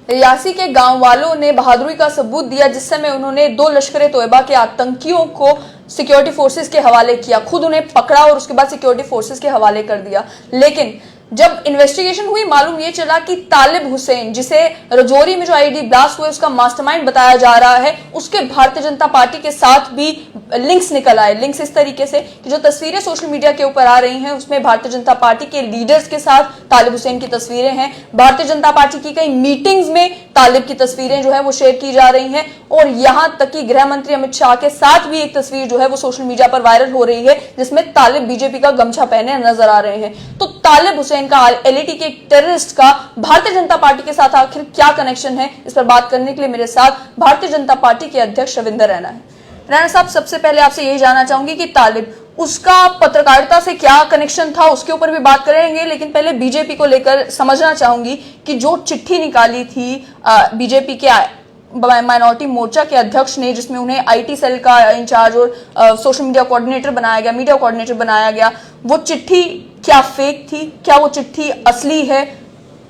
रियासी के गांव वालों ने बहादुरी का सबूत दिया जिस समय उन्होंने 2 लश्कर तोयबा के आतंकियों को सिक्योरिटी फोर्सेस के हवाले किया। खुद उन्हें पकड़ा और उसके बाद सिक्योरिटी फोर्सेस के हवाले कर दिया। लेकिन जब इन्वेस्टिगेशन हुई मालूम यह चला कि तालिब हुसैन, जिसे रजौरी में जो आईडी ब्लास्ट हुए उसका मास्टरमाइंड बताया जा रहा है, उसके भारतीय जनता पार्टी के साथ भी लिंक्स निकल आए। लिंक्स इस तरीके से कि जो तस्वीरें सोशल मीडिया के ऊपर आ रही हैं उसमें भारतीय जनता पार्टी के लीडर्स के साथ तालिब हुसैन की तस्वीरें हैं। भारतीय जनता पार्टी की कई मीटिंग्स में तालिब की तस्वीरें जो है वो शेयर की जा रही हैं और यहां तक कि गृह मंत्री अमित शाह के साथ भी एक तस्वीर जो है वो सोशल मीडिया पर वायरल हो रही है जिसमें तालिब बीजेपी का गमछा पहने नजर आ रहे हैं। तो तालिब हुसैन का, एलईटी के एक टेररिस्ट का भारतीय जनता पार्टी के साथ आखिर क्या कनेक्शन है, इस पर बात करने के लिए मेरे साथ भारतीय जनता पार्टी के अध्यक्ष रविंदर रैना है। रैना साहब, सबसे पहले आपसे यही जानना चाहूंगी कि तालिब, उसका पत्रकारिता से क्या कनेक्शन था, उसके ऊपर भी बात करेंगे, लेकिन पहले बीजेपी को लेकर समझना चाहूंगी कि जो चिट्ठी निकाली थी बीजेपी के माइनॉरिटी मोर्चा के अध्यक्ष ने, जिसमें उन्हें आईटी सेल का इंचार्ज और सोशल मीडिया कोऑर्डिनेटर बनाया गया, मीडिया कोऑर्डिनेटर बनाया गया, वो चिट्ठी क्या फेक थी, क्या वो चिट्ठी असली है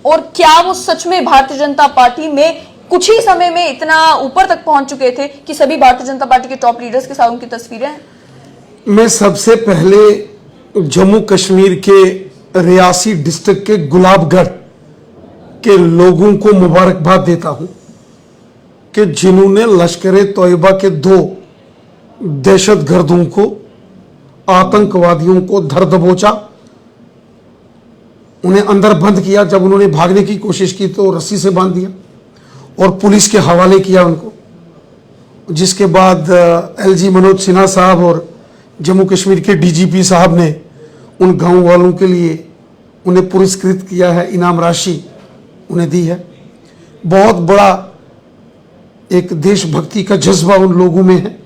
और क्या वो सच में भारतीय जनता पार्टी में कुछ ही समय में इतना ऊपर तक पहुंच चुके थे कि सभी भारतीय जनता पार्टी के टॉप लीडर्स के साथ उनकी तस्वीरें हैं? मैं सबसे पहले जम्मू कश्मीर के रियासी डिस्ट्रिक्ट के गुलाबगढ़ के लोगों को मुबारकबाद देता हूं कि जिन्होंने लश्कर तोयबा के 2 दहशतगर्दों को, आतंकवादियों को धर दबोचा, उन्हें अंदर बंद किया। जब उन्होंने भागने की कोशिश की तो रस्सी से बांध दिया और पुलिस के हवाले किया उनको, जिसके बाद एलजी मनोज सिन्हा साहब और जम्मू कश्मीर के डीजीपी साहब ने उन गांव वालों के लिए उन्हें पुरस्कृत किया है, इनाम राशि उन्हें दी है। बहुत बड़ा एक देशभक्ति का जज्बा उन लोगों में है,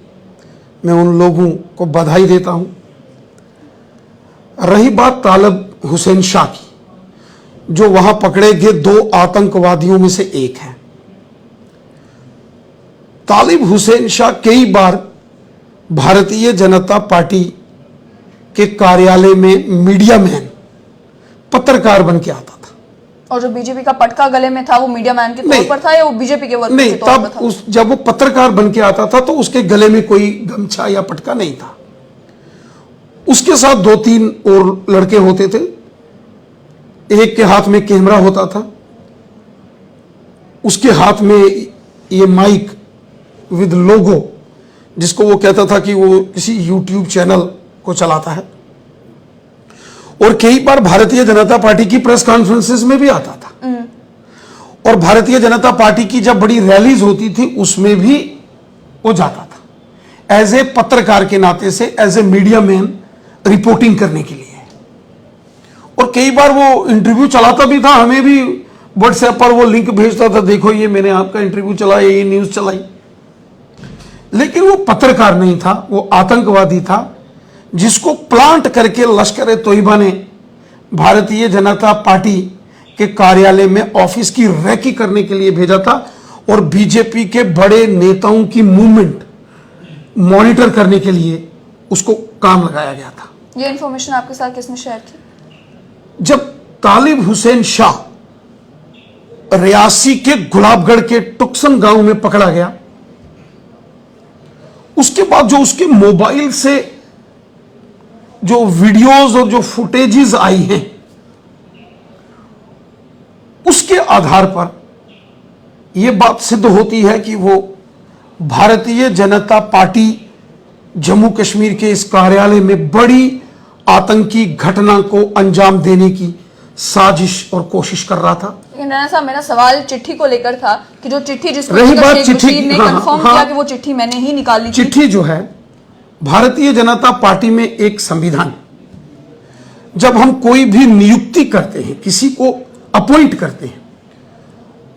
मैं उन लोगों को बधाई देता हूं। रही बात तालिब हुसैन शाह की, जो वहां पकड़े गए 2 आतंकवादियों में से एक है। तालिब हुसैन शाह कई बार भारतीय जनता पार्टी के कार्यालय में मीडिया मैन, पत्रकार बन के आता था। और जो बीजेपी का पटका गले में था वो मीडिया मैन के तौर पर था या वो बीजेपी के वर्कर नहीं, के तौर पर था? जब वो पत्रकार बन के आता था तो उसके गले में कोई गमछा या पटका नहीं था। उसके साथ 2-3 और लड़के होते थे, एक के हाथ में कैमरा होता था, उसके हाथ में ये माइक विद लोगो, जिसको वो कहता था कि वो किसी यूट्यूब चैनल को चलाता है, और कई बार भारतीय जनता पार्टी की प्रेस कॉन्फ्रेंसेस में भी आता था। और भारतीय जनता पार्टी की जब बड़ी रैलीज होती थी उसमें भी वो जाता था एज ए पत्रकार के नाते से, as a media man reporting करने के लिए। और कई बार वो इंटरव्यू चलाता भी था, हमें भी व्हाट्सएप पर वो लिंक भेजता था, देखो ये मैंने आपका इंटरव्यू चलाया, ये न्यूज चलाई। लेकिन वो पत्रकार नहीं था, वो आतंकवादी था, जिसको प्लांट करके लश्कर तोयबा ने भारतीय जनता पार्टी के कार्यालय में ऑफिस की रैकी करने के लिए भेजा था और बीजेपी के बड़े नेताओं की मूवमेंट मॉनिटर करने के लिए उसको काम लगाया गया था। ये इंफॉर्मेशन आपके साथ किसने शेयर की? जब तालिब हुसैन शाह रियासी के गुलाबगढ़ के टुक्सन गांव में पकड़ा गया, उसके बाद जो उसके मोबाइल से जो वीडियोस और जो फुटेजेस आई हैं, उसके आधार पर यह बात सिद्ध होती है कि वो भारतीय जनता पार्टी जम्मू कश्मीर के इस कार्यालय में बड़ी आतंकी घटना को अंजाम देने की साजिश और कोशिश कर रहा था। रैना साहब, मेरा सवाल चिट्ठी को लेकर था कि जो चिट्ठी जिसको रही बात चिट्ठी ने कंफर्म किया कि वो चिट्ठी मैंने ही निकाली। चिट्ठी जो है, भारतीय जनता पार्टी में एक संविधान, जब हम कोई भी नियुक्ति करते हैं, किसी को अपॉइंट करते हैं,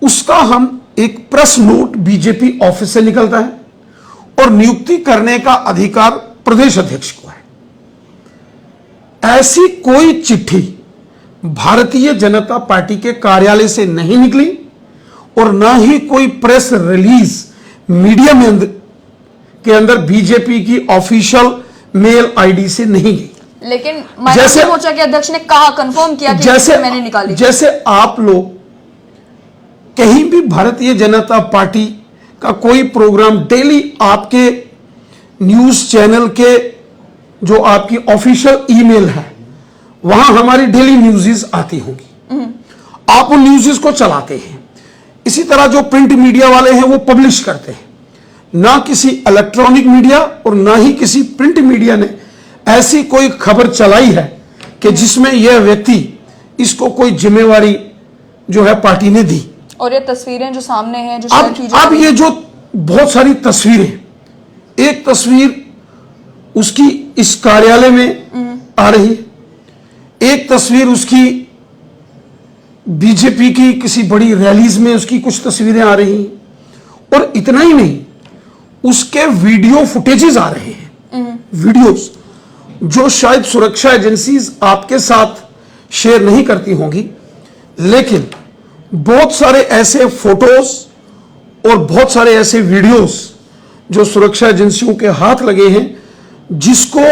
उसका हम एक प्रेस नोट बीजेपी ऑफिस से निकलता है और नियुक्ति करने का अधिकार प्रदेश अध्यक्ष को है। ऐसी कोई चिट्ठी भारतीय जनता पार्टी के कार्यालय से नहीं निकली और ना ही कोई प्रेस रिलीज मीडिया में के अंदर बीजेपी की ऑफिशियल मेल आईडी से नहीं गई। लेकिन माइनॉरिटी मोर्चा के अध्यक्ष ने कहा, कंफर्म किया कि मैंने निकाली। जैसे आप लोग कहीं भी भारतीय जनता पार्टी का कोई प्रोग्राम डेली आपके न्यूज चैनल के जो आपकी ऑफिशियल ईमेल है वहां हमारी डेली न्यूज़ आती होंगी, आप उन न्यूज़ को चलाते हैं। इसी तरह जो प्रिंट मीडिया वाले हैं वो पब्लिश करते हैं। ना किसी इलेक्ट्रॉनिक मीडिया और ना ही किसी प्रिंट मीडिया ने ऐसी कोई खबर चलाई है कि जिसमें यह व्यक्ति इसको कोई जिम्मेवारी जो है पार्टी ने दी। और ये तस्वीरें जो सामने हैं जो शेयर की जा अब रही ये जो बहुत सारी तस्वीरें, एक तस्वीर उसकी इस कार्यालय में आ रही है, एक तस्वीर उसकी बीजेपी की किसी बड़ी रैलीज में उसकी कुछ तस्वीरें आ रही हैं, और इतना ही नहीं उसके वीडियो फुटेजेस आ रहे हैं, वीडियोस जो शायद सुरक्षा एजेंसीज आपके साथ शेयर नहीं करती होंगी, लेकिन बहुत सारे ऐसे फोटोज और बहुत सारे ऐसे वीडियोस जो सुरक्षा एजेंसियों के हाथ लगे हैं, जिसको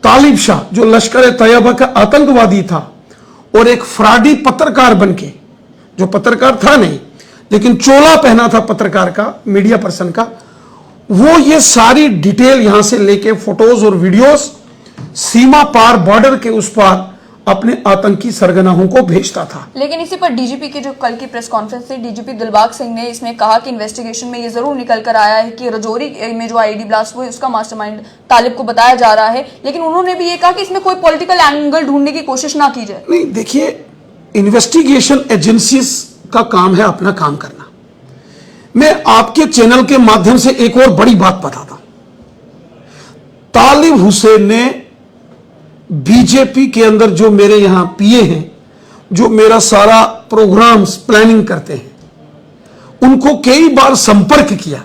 तालिब शाह जो लश्कर तैयबा का आतंकवादी था और एक फ्रॉडी पत्रकार बनके, जो पत्रकार था नहीं लेकिन चोला पहना था पत्रकार का, मीडिया पर्सन का, वो ये सारी डिटेल यहां से लेके फोटोज और वीडियोस सीमा पार बॉर्डर के उस पार अपने आतंकी सरगनाहों को भेजता था। लेकिन इसी पर डीजीपी की जो कल की प्रेस कॉन्फ्रेंस थी, डीजीपी दिलबाग सिंह ने इसमें कहा कि इन्वेस्टिगेशन में ये जरूर निकल कर आया है कि रजौरी में जो आईडी ब्लास्ट हुआ उसका मास्टरमाइंड तालिब को बताया जा रहा है, लेकिन उन्होंने भी ये कहा कि इसमें कोई पॉलिटिकल एंगल ढूंढने की कोशिश ना की जाए। नहीं, देखिए, इन्वेस्टिगेशन एजेंसीज का काम है अपना काम करना। मैं आपके चैनल के माध्यम से एक और बड़ी बात बताता हूं। तालिब हुसैन ने बीजेपी के अंदर जो मेरे यहां पीए हैं, जो मेरा सारा प्रोग्राम्स प्लानिंग करते हैं, उनको कई बार संपर्क किया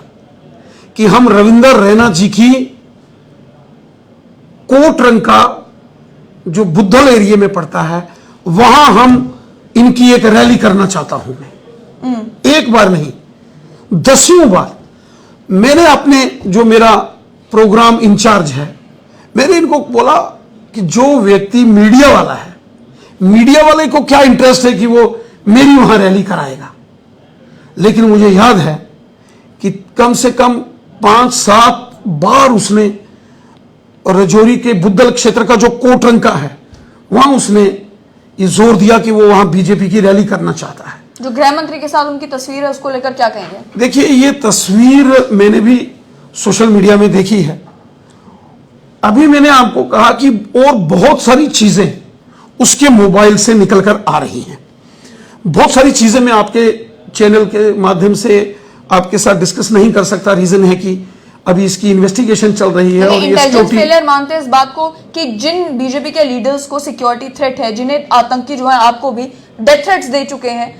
कि हम रविंदर रैना जी की कोटरंग का जो बुद्धल एरिया में पड़ता है वहां हम इनकी एक रैली करना चाहता हूं मैं। एक बार नहीं, 10वीं बार मैंने अपने जो मेरा प्रोग्राम इंचार्ज है, मैंने इनको बोला कि जो व्यक्ति मीडिया वाला है, मीडिया वाले को क्या इंटरेस्ट है कि वो मेरी वहां रैली कराएगा, लेकिन मुझे याद है कि कम से कम 5-7 बार उसने रजौरी के बुद्धल क्षेत्र का जो कोटरंग का है वहां उसने ये जोर दिया कि वो वहां बीजेपी की रैली करना चाहता है। जो गृह मंत्री के साथ उनकी तस्वीर है उसको लेकर क्या कहेंगे? देखिए, ये तस्वीर मैंने भी सोशल मीडिया में देखी है। अभी मैंने आपको कहा कि और बहुत सारी चीजें उसके मोबाइल से निकलकर आ रही हैं। बहुत सारी चीजें मैं आपके चैनल के माध्यम से आपके साथ डिस्कस नहीं कर सकता। रीजन है कि अभी इसकी इन्वेस्टिगेशन चल रही है और इंटेलिजेंस फेलियर मानते हैं इस बात को कि जिन बीजेपी के लीडर्स को सिक्योरिटी थ्रेट है, जिन्हें आतंकी जो है आपको भी डेथ थ्रेट्स दे चुके हैं,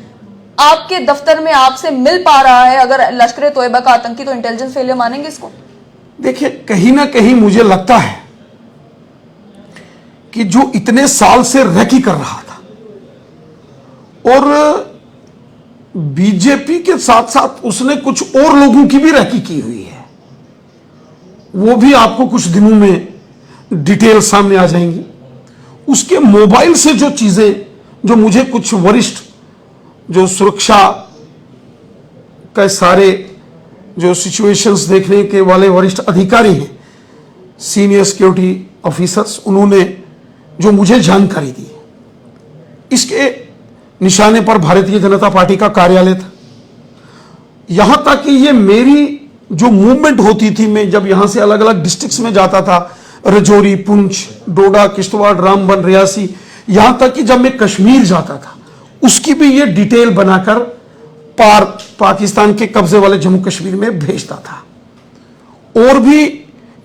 आपके दफ्तर में आपसे मिल पा रहा है अगर लश्कर तोयबा का आतंकी, तो इंटेलिजेंस फेलियर मानेंगे इसको? देखिए, कहीं ना कहीं मुझे लगता है कि जो इतने साल से रैकी कर रहा था और बीजेपी के साथ साथ उसने कुछ और लोगों की भी रैकी की हुई है, वो भी आपको कुछ दिनों में डिटेल सामने आ जाएंगी। उसके मोबाइल से जो चीजें, जो मुझे कुछ वरिष्ठ जो सुरक्षा का सारे जो सिचुएशंस देखने के वाले वरिष्ठ अधिकारी हैं, सीनियर सिक्योरिटी ऑफिसर्स, उन्होंने जो मुझे जानकारी दी, इसके निशाने पर भारतीय जनता पार्टी का कार्यालय था। यहां तक कि ये मेरी जो मूवमेंट होती थी, मैं जब यहां से अलग अलग डिस्ट्रिक्ट्स में जाता था, रजौरी, पुंछ, डोडा, किश्तवाड़, रामबन, रियासी, यहां तक कि जब मैं कश्मीर जाता था उसकी भी ये डिटेल बनाकर पाकिस्तान के कब्जे वाले जम्मू कश्मीर में भेजता था। और भी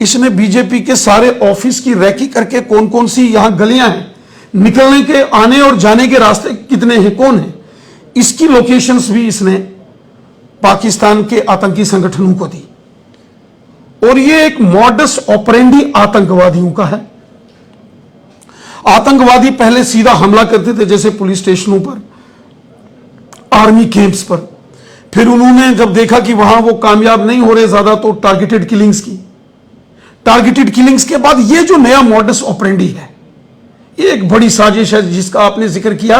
इसने बीजेपी के सारे ऑफिस की रैकी करके कौन कौन सी यहां गलियां हैं, निकलने के आने और जाने के रास्ते कितने हैं, कौन है, इसकी लोकेशंस भी इसने पाकिस्तान के आतंकी संगठनों को दी। और ये एक मॉडस ऑपरेंडी आतंकवादियों का है। आतंकवादी पहले सीधा हमला करते थे, जैसे पुलिस स्टेशनों पर, आर्मी कैंप्स पर। फिर उन्होंने जब देखा कि वहां वो कामयाब नहीं हो रहे ज्यादा, तो टारगेटेड किलिंग्स की। टारगेटेड किलिंग्स के बाद ये जो नया मॉडस ऑपरेंडी है, ये एक बड़ी साजिश है जिसका आपने जिक्र किया।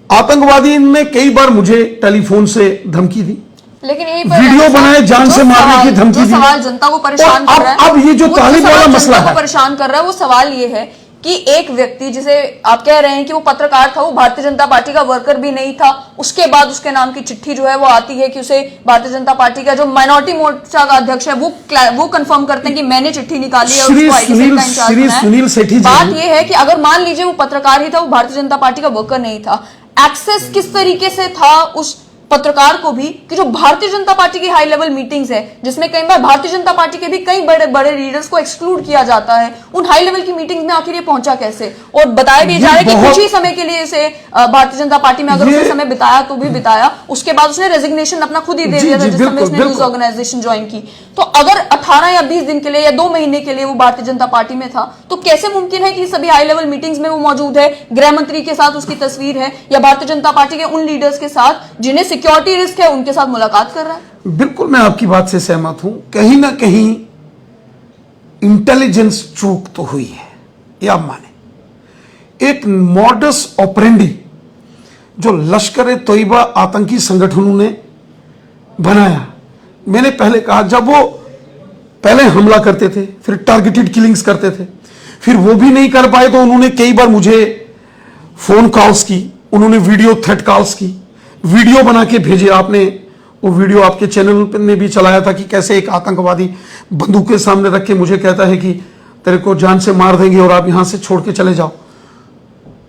आतंकवादी ने कई बार मुझे टेलीफोन से धमकी दी, लेकिन यही वीडियो बनाए, जान से मारने की धमकी दी। सवाल जनता को परेशान कर रहा है, अब ये जो तालिब वाला मसला है, परेशान कर रहा है, वो सवाल ये है कि एक व्यक्ति जिसे आप कह रहे हैं कि वो पत्रकार था, वो भारतीय जनता पार्टी का वर्कर भी नहीं था, उसके बाद उसके नाम की चिट्ठी जो है वो आती है कि उसे भारतीय जनता पार्टी का जो माइनॉरिटी मोर्चा का अध्यक्ष है वो कंफर्म करते हैं कि मैंने चिट्ठी निकाली है, उसको आईटी सेल का इंचार्ज बनाया है। बात ये है कि अगर मान लीजिए वो पत्रकार ही था, वो भारतीय जनता पार्टी का वर्कर नहीं था, एक्सेस किस तरीके से था उस पत्रकार को भी कि जो भारतीय जनता पार्टी की हाई लेवल मीटिंग्स है, जिसमें कई बार भारतीय जनता पार्टी के भी कई बड़े बड़े लीडर्स को एक्सक्लूड किया जाता है, उन हाई लेवल की मीटिंग्स में आखिर ये पहुंचा कैसे? और बताया भी जा रहा है कि कुछ ही समय के लिए इसे भारतीय जनता पार्टी में अगर उसने समय बिताया तो भी बिताया, उसके बाद उसने रेजिग्नेशन अपना खुद ही दे दिया था जिस समय उसने न्यूज ऑर्गेनाइजेशन ज्वाइन की। तो अगर 18 या 20 दिन के लिए या 2 महीने के लिए वो भारतीय जनता पार्टी में था, तो कैसे मुमकिन है कि सभी हाई लेवल मीटिंग्स में वो मौजूद है, गृह मंत्री के साथ उसकी तस्वीर है, या भारतीय जनता पार्टी के उन लीडर्स के साथ जिन्हें सिक्योरिटी रिस्क है उनके साथ मुलाकात कर रहा है? बिल्कुल, मैं आपकी बात से सहमत हूं। कहीं ना कहीं इंटेलिजेंस चूक तो हुई है, ये आप माने। एक मॉडस ऑपरेंडी जो लश्कर ए तोयबा आतंकी संगठनों ने बनाया, मैंने पहले कहा, जब वो पहले हमला करते थे, फिर टारगेटेड किलिंग्स करते थे, फिर वो भी नहीं कर पाए तो उन्होंने कई बार मुझे फोन कॉल्स की, उन्होंने वीडियो थ्रेट कॉल्स की, वीडियो बना के भेजे। आपने वो वीडियो आपके चैनल पे ने भी चलाया था कि कैसे एक आतंकवादी बंदूक के सामने रख के मुझे कहता है कि तेरे को जान से मार देंगे और आप यहां से छोड़ के चले जाओ।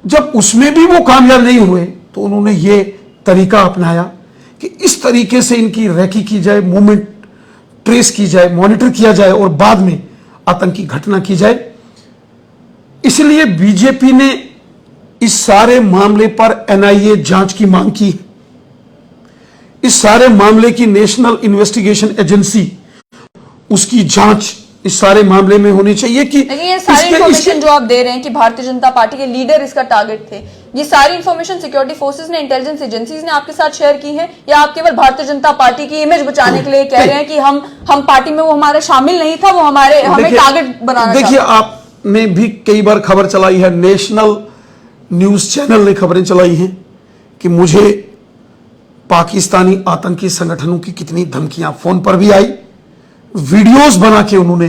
जब उसमें भी वो कामयाब नहीं हुए तो उन्होंने ये तरीका अपनाया कि इस तरीके से इनकी रैकी की जाए, मूवमेंट ट्रेस की जाए, मॉनिटर किया जाए और बाद में आतंकी घटना की जाए। इसलिए बीजेपी ने इस सारे मामले पर एनआईए जांच की मांग की। इस सारे मामले की नेशनल इन्वेस्टिगेशन एजेंसी, उसकी जांच इस सारे मामले में होनी चाहिए कि ये सारी इंफॉर्मेशन जो आप दे रहे हैं कि भारतीय जनता पार्टी के लीडर इसका टारगेट थे, ये सारी इंफॉर्मेशन सिक्योरिटी फोर्सेस ने, इंटेलिजेंस एजेंसीज ने आपके साथ शेयर की है, या आप केवल भारतीय जनता पार्टी की इमेज बचाने के लिए कह रहे हैं कि हम पार्टी में, वो हमारे शामिल नहीं था, वो हमें टारगेट बनाना? देखिए, आपने भी कई बार खबर चलाई है, नेशनल न्यूज चैनल ने खबरें चलाई हैं कि मुझे पाकिस्तानी आतंकी संगठनों की कितनी धमकियां फोन पर भी आई, वीडियोस बना के उन्होंने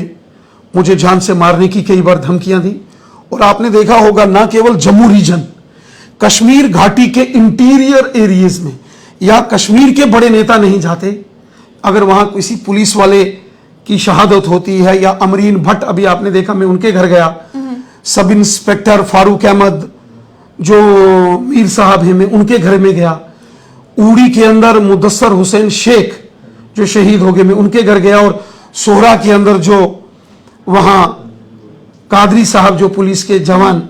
मुझे जान से मारने की कई बार धमकियां दी। और आपने देखा होगा, ना केवल जम्मू रीजन, कश्मीर घाटी के इंटीरियर एरियाज में, या कश्मीर के बड़े नेता नहीं जाते, अगर वहां किसी पुलिस वाले की शहादत होती है, या अमरीन भट्ट, अभी आपने देखा, मैं उनके घर गया, सब इंस्पेक्टर फारूक अहमद जो मीर साहब हैं, मैं उनके घर में गया, उड़ी के अंदर मुदस्सर हुसैन शेख जो शहीद हो गए, मैं उनके घर गया, और सोहरा के अंदर जो वहां कादरी साहब जो पुलिस के जवान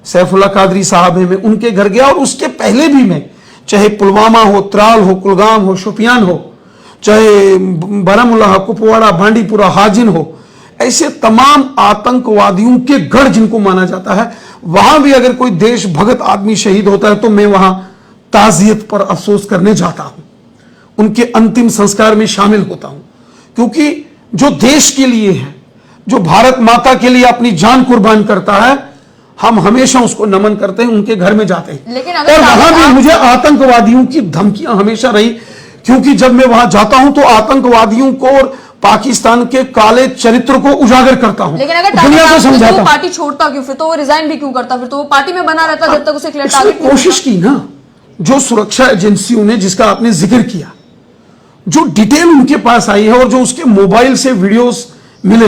सैफुल्ला कादरी साहब हैं, मैं उनके घर गया। और उसके पहले भी मैं, चाहे पुलवामा हो, त्राल हो, कुलगाम हो, शोपियान हो, चाहे बारामूला हो, कुपवाड़ा, बांडीपुरा, हाजिन हो, ऐसे तमाम आतंकवादियों के गढ़ जिनको माना जाता है, वहां भी अगर कोई देशभक्त आदमी शहीद होता है तो मैं वहां ताजियत पर अफसोस करने जाता हूं, उनके अंतिम संस्कार में शामिल होता हूं, क्योंकि जो देश के लिए है, जो भारत माता के लिए अपनी जान कुर्बान करता है, हम हमेशा उसको नमन करते हैं, उनके घर में जाते हैं। लेकिन और वहां भी मुझे आतंकवादियों की धमकियां हमेशा रही, क्योंकि जब मैं वहां जाता हूं तो आतंकवादियों को और पाकिस्तान के काले चरित्र को उजागर करता हूं, लेकिन अगर दुनिया को समझाता हूं। पार्टी छोड़ता क्यों? फिर तो वो रिजाइन भी क्यों करता? फिर तो वो पार्टी में बना रहता जब तक उसे क्लियर टारगेट नहीं कोशिश की ना, जो सुरक्षा एजेंसियों ने, जिसका आपने जिक्र किया, जो डिटेल उनके पास आई है और जो उसके मोबाइल से वीडियोस मिले,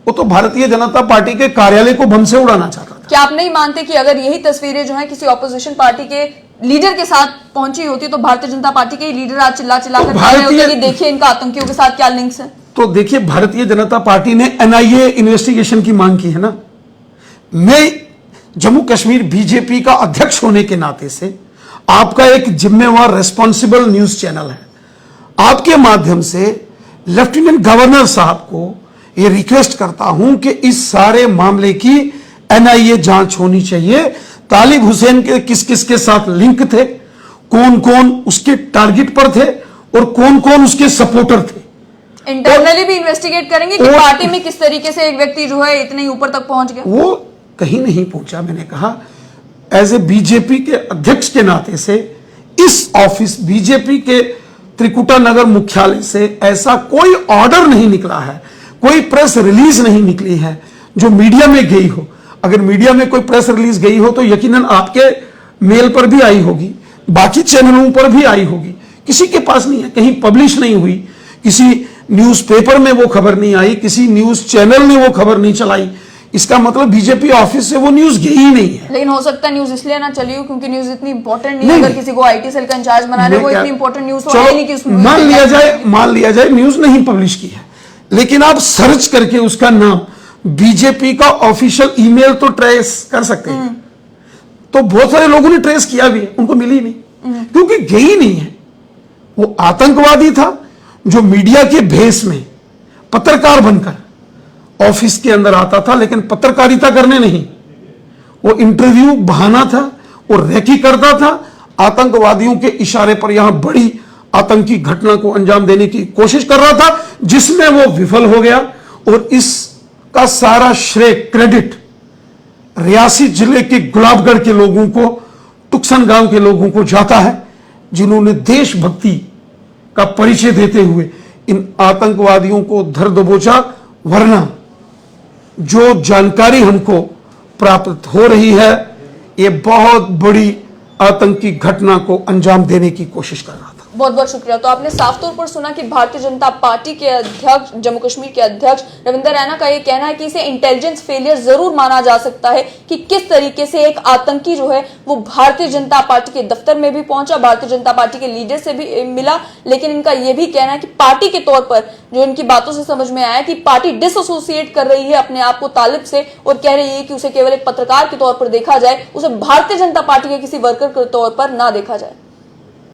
वो तो भारतीय जनता पार्टी के कार्यालय को बम से उड़ाना चाहता था। क्या आप नहीं मानते कि अगर यही तस्वीरें जो है किसी ऑपोजिशन पार्टी के लीडर के साथ पहुंची होती तो भारतीय जनता पार्टी के लीडर आज चिल्ला कर कह रहे होते कि देखिए इनका आतंकियों के साथ क्या लिंक्स है? तो देखिए, भारतीय जनता पार्टी ने एनआईए इन्वेस्टिगेशन की मांग की है ना। मैं जम्मू कश्मीर बीजेपी का अध्यक्ष होने के नाते से, आपका एक जिम्मेवार रेस्पॉन्सिबल न्यूज चैनल है, आपके माध्यम से लेफ्टिनेंट गवर्नर साहब को यह रिक्वेस्ट करता हूं कि इस सारे मामले की एनआईए जांच होनी चाहिए। तालिब हुसैन के किस किस के साथ लिंक थे, कौन कौन उसके टारगेट पर थे और कौन कौन उसके सपोर्टर थे, इंटरनली भी इन्वेस्टिगेट करेंगे कि पार्टी में किस तरीके से एक व्यक्ति जो है इतने ऊपर तक पहुंच गया। वो कहीं नहीं पहुंचा। मैंने कहा एज ए बीजेपी के अध्यक्ष के नाते से इस ऑफिस बीजेपी के त्रिकुटा नगर मुख्यालय से ऐसा कोई ऑर्डर नहीं निकला है, कोई प्रेस रिलीज नहीं निकली है जो मीडिया में गई हो। अगर मीडिया में कोई प्रेस रिलीज गई हो तो यकीनन आपके मेल पर भी आई होगी, बाकी चैनलों पर भी आई होगी, किसी के पास नहीं है, कहीं पब्लिश नहीं हुई, किसी न्यूज़पेपर में वो खबर नहीं आई, किसी न्यूज चैनल ने वो खबर नहीं चलाई। इसका मतलब बीजेपी ऑफिस से वो न्यूज गई ही नहीं है। लेकिन हो सकता है न्यूज इसलिए ना चली हो क्योंकि न्यूज इतनी इंपॉर्टेंट नहीं है। अगर किसी को आईटी सेल का इंचार्ज बना रहे, वो इतनी इंपॉर्टेंट न्यूज तो है नहीं कि उसमें मान लिया जाए न्यूज नहीं पब्लिश की है, लेकिन आप सर्च करके उसका नाम बीजेपी का ऑफिशियल ईमेल तो ट्रेस कर सकते हैं। तो बहुत सारे लोगों ने ट्रेस किया भी है, उनको मिली नहीं क्योंकि गई नहीं है। वो आतंकवादी था जो मीडिया के भेष में पत्रकार बनकर ऑफिस के अंदर आता था, लेकिन पत्रकारिता करने नहीं, वो इंटरव्यू बहाना था, वो रैकी करता था, आतंकवादियों के इशारे पर यहां बड़ी आतंकी घटना को अंजाम देने की कोशिश कर रहा था, जिसमें वो विफल हो गया। और इसका सारा श्रेय क्रेडिट रियासी जिले के गुलाबगढ़ के लोगों को, टुक्सन गांव के लोगों को जाता है, जिन्होंने देशभक्ति का परिचय देते हुए इन आतंकवादियों को धर दबोचा। वरना जो जानकारी हमको प्राप्त हो रही है, ये बहुत बड़ी आतंकी घटना को अंजाम देने की कोशिश कर रहा था। बहुत बहुत शुक्रिया। तो आपने साफ तौर पर सुना कि भारतीय जनता पार्टी के अध्यक्ष, जम्मू कश्मीर के अध्यक्ष रविंदर रैना का ये कहना है कि इसे इंटेलिजेंस फेलियर जरूर माना जा सकता है कि किस तरीके से एक आतंकी जो है वो भारतीय जनता पार्टी के दफ्तर में भी पहुंचा, भारतीय जनता पार्टी के लीडर से भी मिला। लेकिन इनका यह भी कहना है कि पार्टी के तौर पर जो इनकी बातों से समझ में आया कि पार्टी डिसएसोसिएट कर रही है अपने आप को तालिब से और कह रही है कि उसे केवल एक पत्रकार के तौर पर देखा जाए, उसे भारतीय जनता पार्टी के किसी वर्कर के तौर पर ना देखा जाए।